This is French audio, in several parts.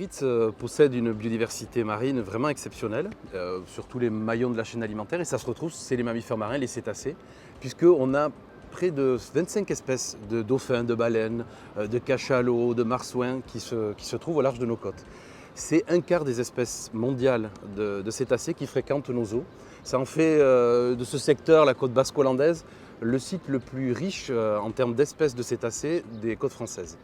Biarritz possède une biodiversité marine vraiment exceptionnelle, sur tous les maillons de la chaîne alimentaire, et ça se retrouve, c'est les mammifères marins, les cétacés, puisqu'on a près de 25 espèces de dauphins, de baleines, de cachalots, de marsouins qui se trouvent au large de nos côtes. C'est un quart des espèces mondiales de cétacés qui fréquentent nos eaux. Ça en fait de ce secteur, la côte basque hollandaise, le site le plus riche en termes d'espèces de cétacés des côtes françaises.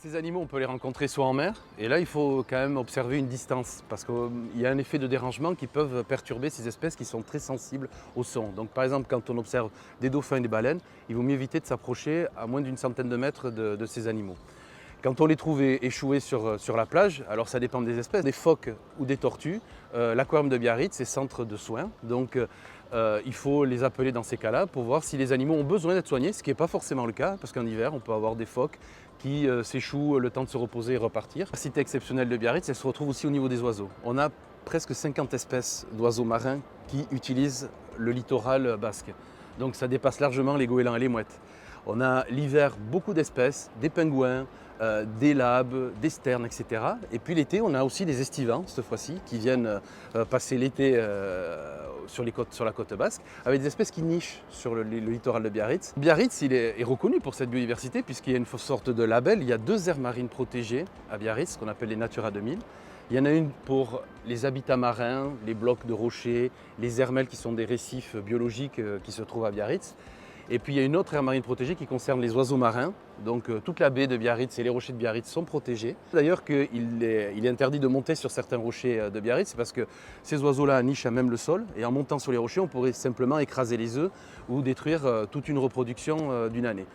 Ces animaux, on peut les rencontrer soit en mer, et là il faut quand même observer une distance, parce qu'il y a un effet de dérangement qui peuvent perturber ces espèces qui sont très sensibles au son. Donc par exemple, quand on observe des dauphins et des baleines, il vaut mieux éviter de s'approcher à moins d'une centaine de mètres de ces animaux. Quand on les trouve échoués sur la plage, alors ça dépend des espèces, des phoques ou des tortues, l'aquarium de Biarritz c'est centre de soins, donc il faut les appeler dans ces cas-là pour voir si les animaux ont besoin d'être soignés, ce qui n'est pas forcément le cas, parce qu'en hiver on peut avoir des phoques qui s'échouent le temps de se reposer et repartir. La cité exceptionnelle de Biarritz, elle se retrouve aussi au niveau des oiseaux. On a presque 50 espèces d'oiseaux marins qui utilisent le littoral basque, donc ça dépasse largement les goélands et les mouettes. On a l'hiver beaucoup d'espèces, des pingouins, des labes, des sternes, etc. Et puis l'été, on a aussi des estivants, cette fois-ci, qui viennent passer l'été sur la côte basque, avec des espèces qui nichent sur le littoral de Biarritz. Biarritz, il est reconnu pour cette biodiversité, puisqu'il y a une sorte de label. Il y a 2 aires marines protégées à Biarritz, qu'on appelle les Natura 2000. Il y en a une pour les habitats marins, les blocs de rochers, les hermelles qui sont des récifs biologiques qui se trouvent à Biarritz. Et puis il y a une autre aire marine protégée qui concerne les oiseaux marins. Donc toute la baie de Biarritz et les rochers de Biarritz sont protégés. D'ailleurs qu'il est interdit de monter sur certains rochers de Biarritz, c'est parce que ces oiseaux-là nichent à même le sol. Et en montant sur les rochers, on pourrait simplement écraser les œufs ou détruire toute une reproduction d'une année.